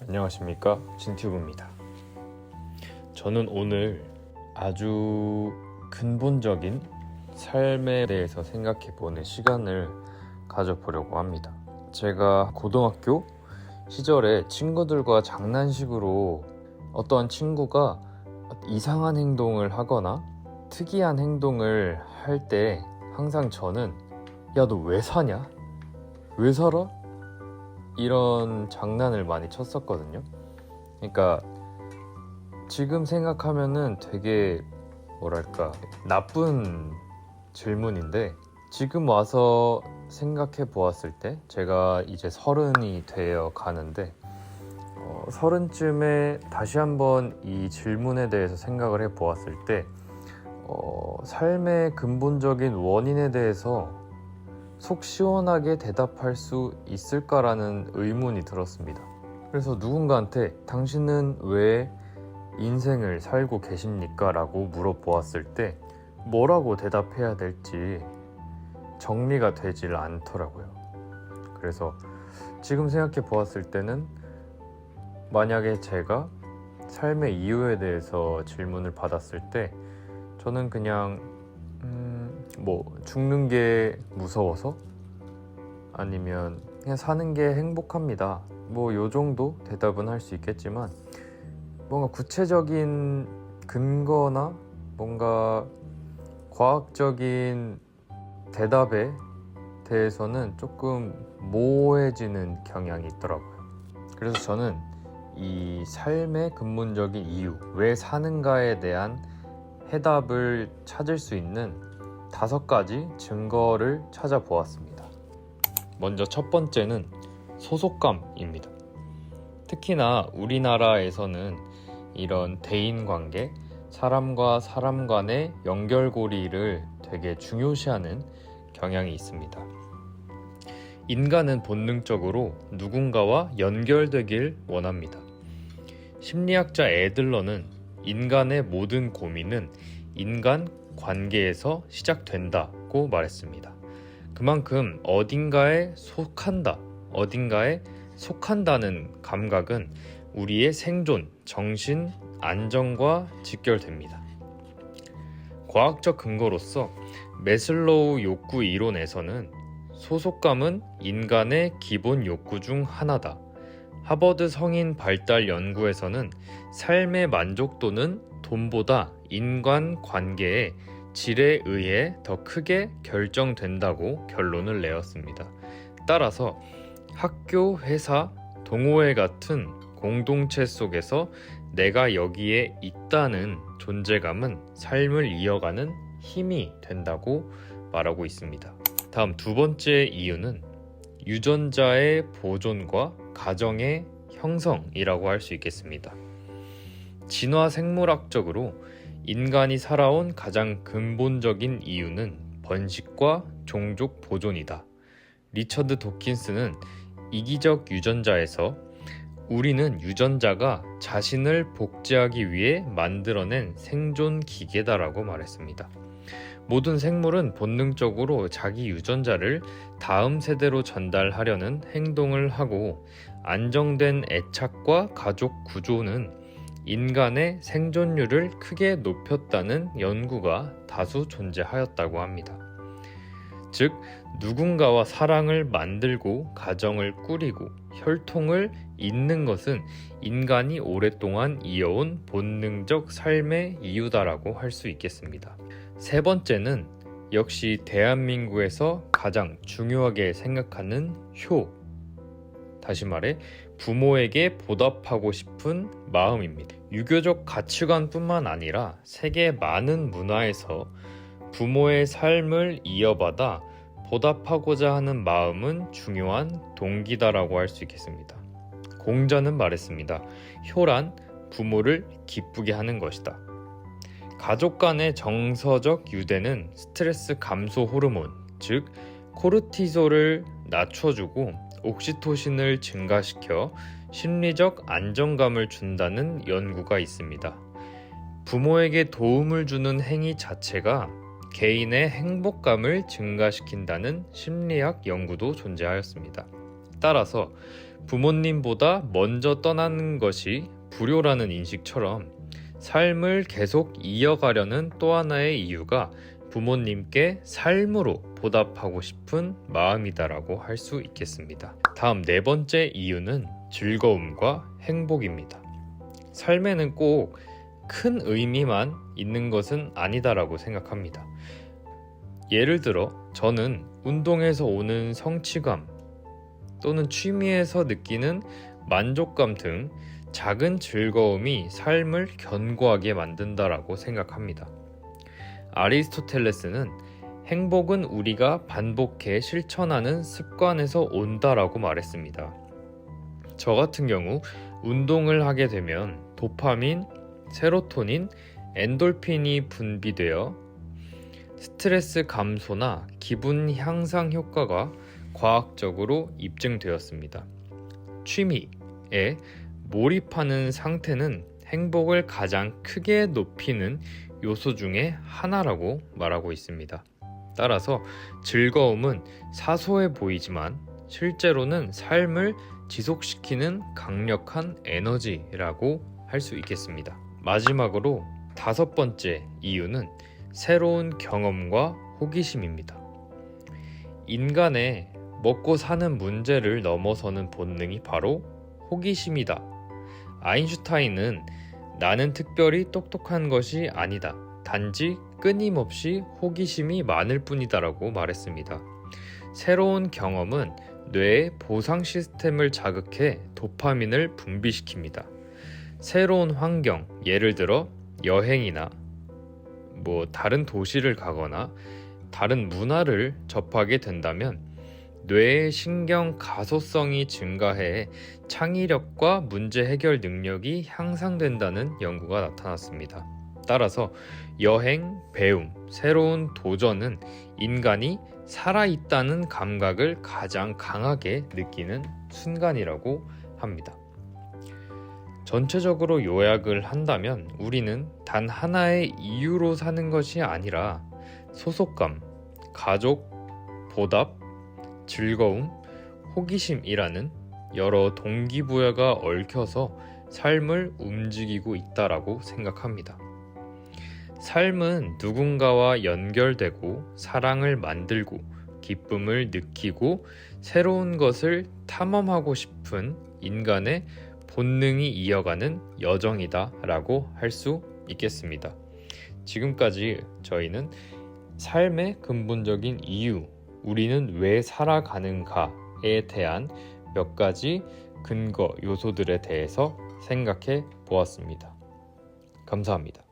안녕하십니까, 진튜브입니다. 저는 오늘 아주 근본적인 삶에 대해서 생각해보는 시간을 가져보려고 합니다. 제가 고등학교 시절에 친구들과 장난식으로 어떠한 친구가 이상한 행동을 하거나 특이한 행동을 할 때 항상 저는 야, 너 왜 사냐? 왜 살아? 이런 장난을 많이 쳤었거든요. 그러니까 지금 생각하면은 되게 나쁜 질문인데, 지금 와서 생각해 보았을 때 제가 이제 30이 되어 가는데, 30쯤에 다시 한번 이 질문에 대해서 생각을 해 보았을 때 삶의 근본적인 원인에 대해서 속 시원하게 대답할 수 있을까라는 의문이 들었습니다. 그래서 누군가한테 당신은 왜 인생을 살고 계십니까? 라고 물어보았을 때 뭐라고 대답해야 될지 정리가 되질 않더라고요. 그래서 지금 생각해 보았을 때는 만약에 제가 삶의 이유에 대해서 질문을 받았을 때 저는 그냥 죽는 게 무서워서, 아니면 그냥 사는 게 행복합니다, 요 정도 대답은 할 수 있겠지만, 뭔가 구체적인 근거나 뭔가 과학적인 대답에 대해서는 조금 모호해지는 경향이 있더라고요. 그래서 저는 이 삶의 근본적인 이유, 왜 사는가에 대한 해답을 찾을 수 있는 5가지 증거를 찾아보았습니다. 먼저 첫 번째는 소속감입니다. 특히나 우리나라에서는 이런 대인관계, 사람과 사람 간의 연결고리를 되게 중요시하는 경향이 있습니다. 인간은 본능적으로 누군가와 연결되길 원합니다. 심리학자 애들러는 인간의 모든 고민은 인간 관계에서 시작된다고 말했습니다. 그만큼 어딘가에 속한다는 감각은 우리의 생존, 정신 안정과 직결됩니다. 과학적 근거로서 매슬로우 욕구 이론에서는 소속감은 인간의 기본 욕구 중 하나다. 하버드 성인 발달 연구에서는 삶의 만족도는 돈보다 인간 관계의 질에 의해 더 크게 결정된다고 결론을 내었습니다. 따라서 학교, 회사, 동호회 같은 공동체 속에서 내가 여기에 있다는 존재감은 삶을 이어가는 힘이 된다고 말하고 있습니다. 다음 2번째 이유는 유전자의 보존과 가정의 형성이라고 할 수 있겠습니다. 진화 생물학적으로 인간이 살아온 가장 근본적인 이유는 번식과 종족 보존이다. 리처드 도킨스는 이기적 유전자에서 우리는 유전자가 자신을 복제하기 위해 만들어낸 생존 기계다라고 말했습니다. 모든 생물은 본능적으로 자기 유전자를 다음 세대로 전달하려는 행동을 하고, 안정된 애착과 가족 구조는 인간의 생존율을 크게 높였다는 연구가 다수 존재하였다고 합니다. 즉, 누군가와 사랑을 만들고 가정을 꾸리고 혈통을 잇는 것은 인간이 오랫동안 이어온 본능적 삶의 이유다라고 할 수 있겠습니다. 3번째는 역시 대한민국에서 가장 중요하게 생각하는 효, 다시 말해 부모에게 보답하고 싶은 마음입니다. 유교적 가치관뿐만 아니라 세계 많은 문화에서 부모의 삶을 이어받아 보답하고자 하는 마음은 중요한 동기다라고 할 수 있겠습니다. 공자는 말했습니다. 효란 부모를 기쁘게 하는 것이다. 가족 간의 정서적 유대는 스트레스 감소 호르몬, 즉 코르티솔을 낮춰주고 옥시토신을 증가시켜 심리적 안정감을 준다는 연구가 있습니다. 부모에게 도움을 주는 행위 자체가 개인의 행복감을 증가시킨다는 심리학 연구도 존재하였습니다. 따라서 부모님보다 먼저 떠나는 것이 불효라는 인식처럼 삶을 계속 이어가려는 또 하나의 이유가 부모님께 삶으로 보답하고 싶은 마음이다라고 할 수 있겠습니다. 다음 네 번째 이유는 즐거움과 행복입니다. 삶에는 꼭 큰 의미만 있는 것은 아니다라고 생각합니다. 예를 들어 저는 운동에서 오는 성취감 또는 취미에서 느끼는 만족감 등 작은 즐거움이 삶을 견고하게 만든다라고 생각합니다. 아리스토텔레스는 행복은 우리가 반복해 실천하는 습관에서 온다라고 말했습니다. 저 같은 경우 운동을 하게 되면 도파민, 세로토닌, 엔돌핀이 분비되어 스트레스 감소나 기분 향상 효과가 과학적으로 입증되었습니다. 취미에 몰입하는 상태는 행복을 가장 크게 높이는 요소 중에 하나라고 말하고 있습니다. 따라서 즐거움은 사소해 보이지만 실제로는 삶을 지속시키는 강력한 에너지라고 할 수 있겠습니다. 마지막으로 다섯 번째 이유는 새로운 경험과 호기심입니다. 인간의 먹고 사는 문제를 넘어서는 본능이 바로 호기심이다. 아인슈타인은 나는 특별히 똑똑한 것이 아니다. 단지 끊임없이 호기심이 많을 뿐이다라고 말했습니다. 새로운 경험은 뇌의 보상 시스템을 자극해 도파민을 분비시킵니다. 새로운 환경, 예를 들어 여행이나 다른 도시를 가거나 다른 문화를 접하게 된다면 뇌의 신경 가소성이 증가해 창의력과 문제 해결 능력이 향상된다는 연구가 나타났습니다. 따라서 여행, 배움, 새로운 도전은 인간이 살아있다는 감각을 가장 강하게 느끼는 순간이라고 합니다. 전체적으로 요약을 한다면 우리는 단 하나의 이유로 사는 것이 아니라 소속감, 가족, 보답, 즐거움, 호기심이라는 여러 동기부여가 얽혀서 삶을 움직이고 있다라고 생각합니다. 삶은 누군가와 연결되고 사랑을 만들고 기쁨을 느끼고 새로운 것을 탐험하고 싶은 인간의 본능이 이어가는 여정이다라고 할 수 있겠습니다. 지금까지 저희는 삶의 근본적인 이유, 우리는 왜 살아가는가에 대한 몇 가지 근거 요소들에 대해서 생각해 보았습니다. 감사합니다.